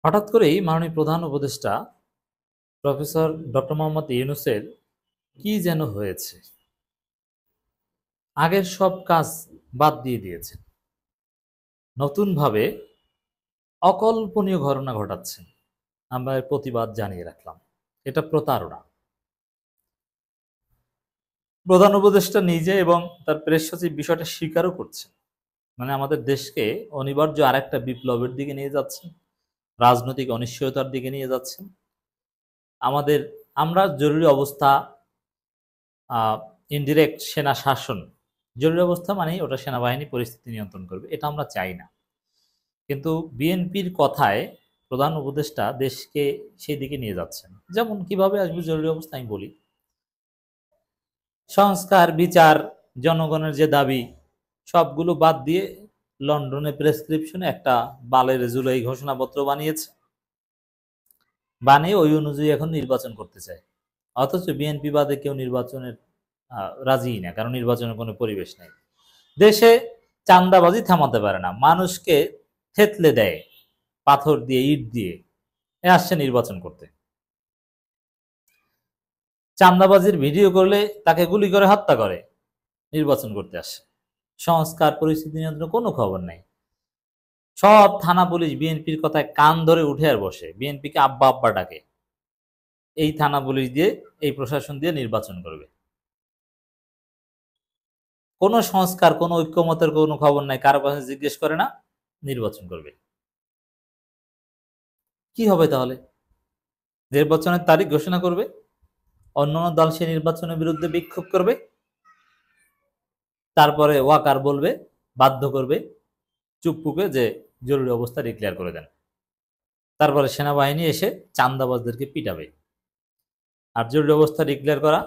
হঠাৎ করেই মাননীয় প্রধান উপদেষ্টা প্রফেসর ডক্টর মোহাম্মদ ইউনূসের কি যেন হয়েছে, আগের সব কাজ বাদ দিয়ে দিয়েছেন, নতুনভাবে অকল্পনীয় ঘটনা ঘটাচ্ছেন। আমরা এর প্রতিবাদ জানিয়ে রাখলাম। এটা প্রতারণা। প্রধান উপদেষ্টা নিজে এবং তার প্রেস সচিব বিষয়টা স্বীকারও করছেন। মানে আমাদের দেশকে অনিবার্য আরেকটা বিপ্লবের দিকে নিয়ে যাচ্ছেন, রাজনৈতিক অনিশ্চয়তার দিকে নিয়ে যাচ্ছেন। আমরা জরুরি অবস্থা, ইনডিরেক্ট সেনা শাসন, জরুরি অবস্থা মানেই ওটা সেনাবাহিনী পরিস্থিতি নিয়ন্ত্রণ করবে, এটা আমরা চাই না। কিন্তু বিএনপির কথায় প্রধান উপদেষ্টা দেশকে সেই দিকে নিয়ে যাচ্ছেন। যেমন কিভাবে আসবে জরুরি অবস্থা আমি বলি। সংস্কার, বিচার, জনগণের যে দাবি সবগুলো বাদ দিয়ে লন্ডনে প্রেসক্রিপশনে একটা বালের জুলাই ঘোষণাপত্র বানিয়েছে, বানিয়ে ওই অনুযায়ী এখন নির্বাচন করতে চায়। অথচ বিএনপি বাদে কেউ নির্বাচনের রাজিই না, কারণ নির্বাচনের কোনো পরিবেশ নেই। দেশে চাঁদাবাজি থামাতে পারে না, মানুষকে থেতলে দেয় পাথর দিয়ে, ইট দিয়ে। আসছে নির্বাচন করতে। চাঁদাবাজির ভিডিও করলে তাকে গুলি করে হত্যা করে, নির্বাচন করতে আসে। সংস্কার, পরিস্থিতি নিয়ন্ত্রণ কোনো খবর নাই। সব থানা পুলিশ বিএনপির কথায় কান ধরে উঠে আর বসে, বিএনপিকে আব্বা আব্বা ডাকে। এই থানা পুলিশ দিয়ে, এই প্রশাসন দিয়ে নির্বাচন করবে। কোনো সংস্কার, কোনো ঐক্যমতের কোনো খবর নাই, কারো কাছে জিজ্ঞেস করে না, নির্বাচন করবে। কি হবে তাহলে? নির্বাচনের তারিখ ঘোষণা করবে, অন্যান্য দল সে নির্বাচনের বিরুদ্ধে বিক্ষোভ করবে, তারপরে ওয়াকার বলবে, বাধ্য করবে চুপপুকে যে জরুরি অবস্থা ডিক্লেয়ার করে দেন। তারপরে সেনাবাহিনী এসে চাঁদাবাজদেরকে পিটাবে। আর জরুরি অবস্থা ডিক্লেয়ার করা,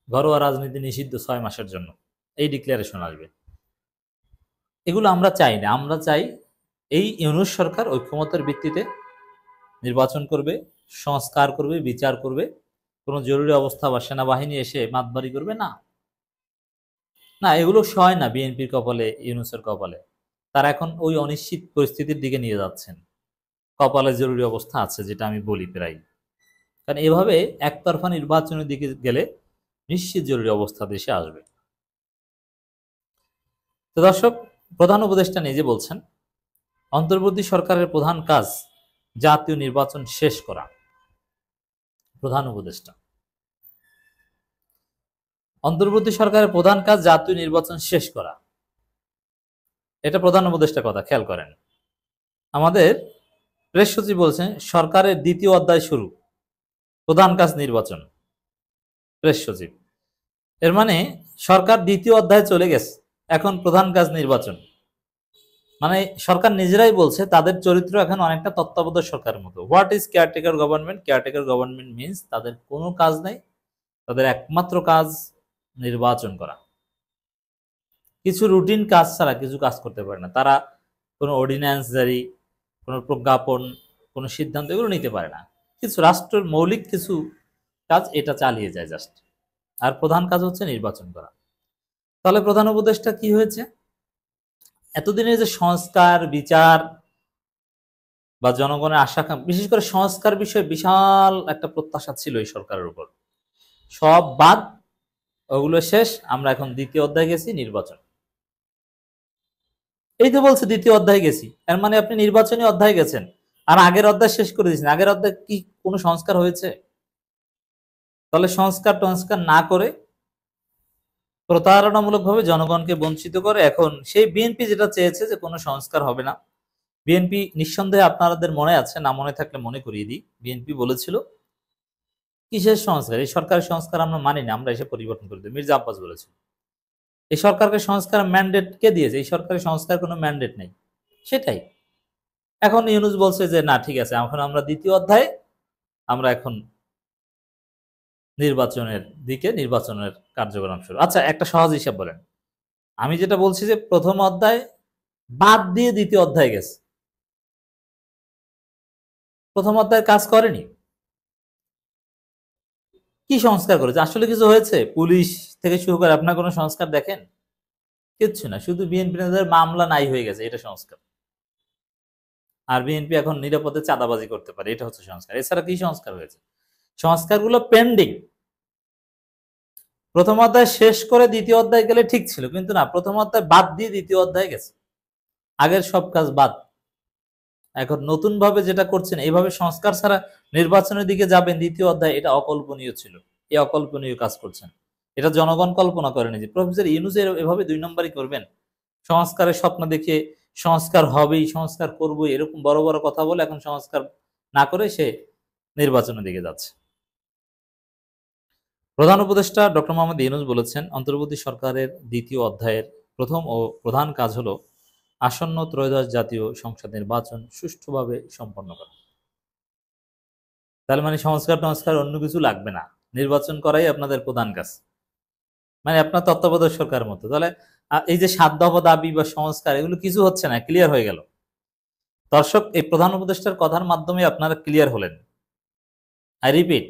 ঘরোয়া রাজনীতি নিষিদ্ধ 6 মাসের জন্য, এই ডিক্লারেশন আসবে। এগুলো আমরা চাই না। আমরা চাই এই ইউনূস সরকার ঐক্যমতের ভিত্তিতে নির্বাচন করবে, সংস্কার করবে, বিচার করবে। কোনো জরুরি অবস্থা বা সেনাবাহিনী এসে মাতবাড়ি করবে না। না, এগুলো সয় না বিএনপির কপালে, ইউনূসের কপালে। তারা এখন ওই অনিশ্চিত পরিস্থিতির দিকে নিয়ে যাচ্ছেন। কপালে জরুরি অবস্থা আছে, যেটা আমি বলি প্রায়। কারণ এভাবে একতরফা নির্বাচনের দিকে গেলে নিশ্চিত জরুরি অবস্থা দেশে আসবে। তো দর্শক, প্রধান উপদেষ্টা নিজে বলছেন অন্তর্বর্তী সরকারের প্রধান কাজ জাতীয় নির্বাচন শেষ করা। প্রধান উপদেষ্টা, অন্তর্বর্তী সরকারের প্রধান কাজ জাতীয় নির্বাচন শেষ করা, এটা প্রধান উপদেষ্টার কথা। খেয়াল করেন, আমাদের প্রেস সচিব বলছেন সরকারের দ্বিতীয় অধ্যায় শুরু, প্রধান কাজ নির্বাচন। প্রেস সচিব, এর মানে সরকার দ্বিতীয় অধ্যায়ে চলে গেছে, এখন প্রধান কাজ নির্বাচন। মানে সরকার নিজেরাই বলছে তাদের চরিত্র এখন অনেকটা তত্ত্বাবধায়ক সরকারের মতো। What is caretaker government? Caretaker government means তাদের কোনো কাজ নাই, তাদের একমাত্র কাজ নির্বাচন করা। কিছু রুটিন কাজ ছাড়া কিছু কাজ করতে পারে না তারা। কোনো অর্ডিন্যান্স জারি, কোনো প্রজ্ঞাপন, কোনো সিদ্ধান্ত এগুলো নিতে পারে না। কিছু রাষ্ট্রের মৌলিক কিছু কাজ এটা চালিয়ে যায় জাস্ট। আর প্রধান কাজ হচ্ছে নির্বাচন করা। তাহলে প্রধান উপদেষ্টা কি হয়েছে? এতদিনের যে সংস্কার, বিচার বা জনগণের আশা, বিশেষ করে সংস্কার বিষয়ে বিশাল একটা প্রত্যাশা ছিল এই সরকারের উপর, সব বাদ, ওগুলো শেষ। আমরা এখন দ্বিতীয় অধ্যায়ে গেছি, নির্বাচন। এই তো বলছে দ্বিতীয় অধ্যায়ে গেছি, এর মানে আপনি নির্বাচনী অধ্যায়ে গেছেন, আর আগের অধ্যায় শেষ করে দিয়েছেন। আগের অধ্যায় কি কোনো সংস্কার হয়েছে? তাহলে সংস্কার টংস্কার না করে প্রতারণামূলক ভাবে জনগণকে বঞ্চিত করে এখন সেই বিএনপি যেটা চেয়েছে যে কোনো সংস্কার হবে না। বিএনপি নিঃসন্দেহে, আপনাদের মনে আছে, না মনে থাকলে মনে করিয়ে দিই, বিএনপি বলেছিল কিসের সংস্কার, এই সরকারের সংস্কার আমরা মানি না, আমরা এসে পরিবর্তন করে দিই। মির্জা আব্বাস বলেছিল এই সরকারকে সংস্কার ম্যান্ডেট কে দিয়েছে? এই সরকারের সংস্কার কোনো ম্যান্ডেট নেই। সেটাই এখন ইউনূস বলছে যে না, ঠিক আছে, এখন আমরা দ্বিতীয় অধ্যায়ে, আমরা এখন নির্বাচনের দিকে, নির্বাচনের কার্যক্রম শুরু। আচ্ছা, একটা সহজ হিসাব বলেন। আমি যেটা বলছি যে প্রথম অধ্যায় বাদ দিয়ে দ্বিতীয় অধ্যায়ে গেছে, প্রথম অধ্যায় কাজ করেনি। কি সংস্কার করেছে? আসলে কিছু হয়েছে? পুলিশ থেকে শুরু করে আপনার কোনো সংস্কার দেখেন? কিচ্ছু না, শুধু বিএনপি নেতাদের মামলা নাই হয়ে গেছে, এটা সংস্কার। আর বিএনপি এখন নিরাপদে চাঁদাবাজি করতে পারে, এটা হচ্ছে সংস্কার। এছাড়া কি সংস্কার হয়েছে? সংস্কারগুলো পেন্ডিং। প্রথম অধ্যায় শেষ করে দ্বিতীয় অধ্যায় গেলে ঠিক ছিল, কিন্তু না, প্রথম অধ্যায় বাদ দিয়ে দ্বিতীয় অধ্যায় গেছে, আগের সব কাজ বাদ। এখন নতুন ভাবে যেটা করছেন, এইভাবে সংস্কার ছাড়া নির্বাচনের দিকে যাবেন দ্বিতীয় অধ্যায়, এটা অকল্পনীয় ছিল। এই অকল্পনীয় কাজ করছেন, এটা জনগণ কল্পনা করেনি যে প্রফেসর ইউনূস এভাবে 2 নম্বরই করবেন। সংস্কারের স্বপ্ন দেখে সংস্কার হবেই, সংস্কার করবই, এরকম বড় বড় কথা বলে এখন সংস্কার না করে সে নির্বাচনের দিকে যাচ্ছে। প্রধান উপদেষ্টা ডক্টর মোহাম্মদ ইউনূস বলেছেন, অন্তর্বর্তী সরকারের দ্বিতীয় অধ্যায়ের প্রথম ও প্রধান কাজ হলো আসন্ন ত্রয়োদশ জাতীয় সংসদ নির্বাচন সুষ্ঠুভাবে সম্পন্ন করা। তাহলে মানে সংস্কার টংস্কার অন্য কিছু লাগবে না, নির্বাচন করাই আপনাদের প্রধান কাজ, মানে আপনার তত্ত্বাবধায়ক সরকারের মতো। তাহলে এই যে 7 দফা দাবি বা সংস্কার, এগুলো কিছু হচ্ছে না, ক্লিয়ার হয়ে গেল। দর্শক, এই প্রধান উপদেষ্টার কথার মাধ্যমে আপনারা ক্লিয়ার হলেন। আই রিপিট,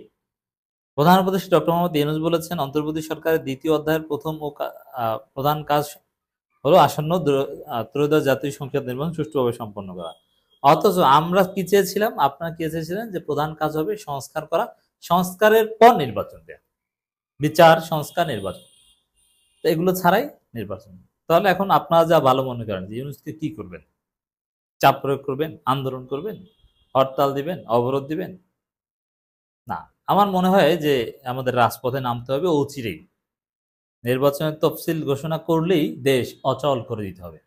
প্রধান উপদেষ্টা ডক্টর মোহাম্মদ ইউনূস বলেছেন, অন্তর্বর্তী সরকারের দ্বিতীয় অধ্যায়ের প্রথম ও প্রধান কাজ হলো আসন্ন ত্রয়োদশ জাতীয় সংসদ নির্বাচন সুষ্ঠুভাবে সম্পন্ন করা। অথচ আমরা কি চেয়েছিলাম, আপনারা কি চেয়েছিলেন, যে প্রধান কাজ হবে সংস্কার করা, সংস্কারের পর নির্বাচন দেয়া, বিচার সংস্কার নির্বাচন, তো এগুলো ছাড়াই নির্বাচন। তাহলে এখন আপনারা যা ভালো মনে করেন যে ইউনূসকে কি করবেন, চাপ প্রয়োগ করবেন, আন্দোলন করবেন, হরতাল দিবেন, অবরোধ দিবেন? না, আমার মনে হয় যে আমাদের রাজপথে নামতে হবে অচিরেই। নির্বাচনের তফসিল ঘোষণা করলেই দেশ অচল করে দিতে হবে।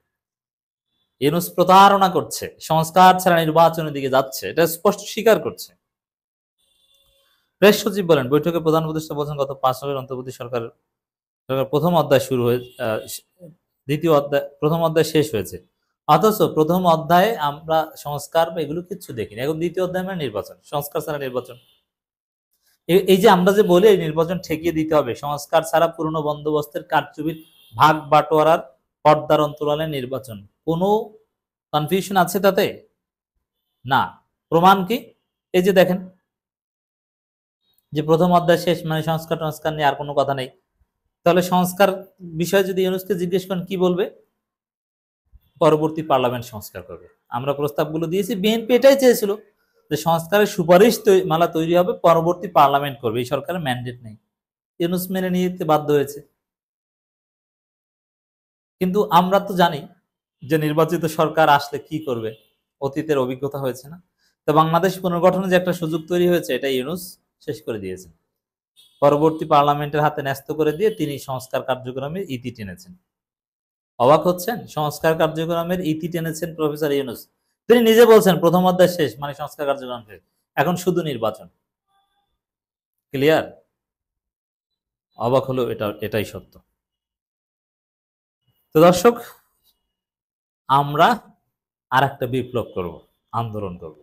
ইউনূস প্রতারণা করছে, সংস্কার ছাড়া নির্বাচনের দিকে যাচ্ছে, এটা স্পষ্ট স্বীকার করছে। প্রেস সচিব বলেন, বৈঠকে প্রধান উপদেষ্টা বলছেন, গত 5 মাসের অন্তর্বর্তী সরকার প্রথম অধ্যায় শুরু হয়ে দ্বিতীয় অধ্যায়, প্রথম অধ্যায় শেষ হয়েছে, অথচ প্রথম অধ্যায়ে আমরা সংস্কার বা এগুলো কিছু দেখিনি। এখন দ্বিতীয় অধ্যায় মানে নির্বাচন, সংস্কার ছাড়া নির্বাচন। এই যে আমরা যে বলি এই নির্বাচন ঠেকিয়ে দিতে হবে, সংস্কার ছাড়া পুরনো বন্দোবস্তের কারচুপির ভাগ বাটোয়ারার পর্দার অন্তরালে নির্বাচন, কোনো কনফিউশন আছে তাতে? না। প্রমাণ কি? এই যে দেখেন, যে প্রথম অধ্যায় শেষ মানে সংস্কার টংস্কার নিয়ে আর কোনো কথা নেই। তাহলে সংস্কার বিষয়ে যদি ইউনূসকে জিজ্ঞেস করেন কি বলবে? পরবর্তী পার্লামেন্ট সংস্কার করবে। আমরা প্রস্তাবগুলো দিয়েছি, বিএনপি এটাই চেয়েছিল যে সংস্কারের সুপারিশ মালা তৈরি হবে, পরবর্তী পার্লামেন্ট করবে, এই সরকারের ম্যান্ডেট নেই, ইউনূস মেনে নিতে বাধ্য হয়েছে। কিন্তু আমরা তো জানি যে নির্বাচিত সরকার আসলে কি করবে, অতীতের অভিজ্ঞতা হয়েছে না? তো বাংলাদেশ পুনর্গঠনে যে একটা সুযোগ তৈরি হয়েছে, এটা ইউনূস শেষ করে দিয়েছেন, পরবর্তী পার্লামেন্টের হাতে ন্যস্ত করে দিয়ে তিনি সংস্কার কার্যক্রমের ইতি টেনেছেন। অবাক হচ্ছেন? সংস্কার কার্যক্রমের ইতি টেনেছেন প্রফেসর ইউনূস। তিনি নিজে বলছেন প্রথম অধ্যায় শেষ মানে সংস্কার কার্যক্রম শেষ, এখন শুধু নির্বাচন। ক্লিয়ার? অবাক হলো, এটাই সত্য। তো দর্শক, আমরা আর একটা বিপ্লব করব, আন্দোলন করব।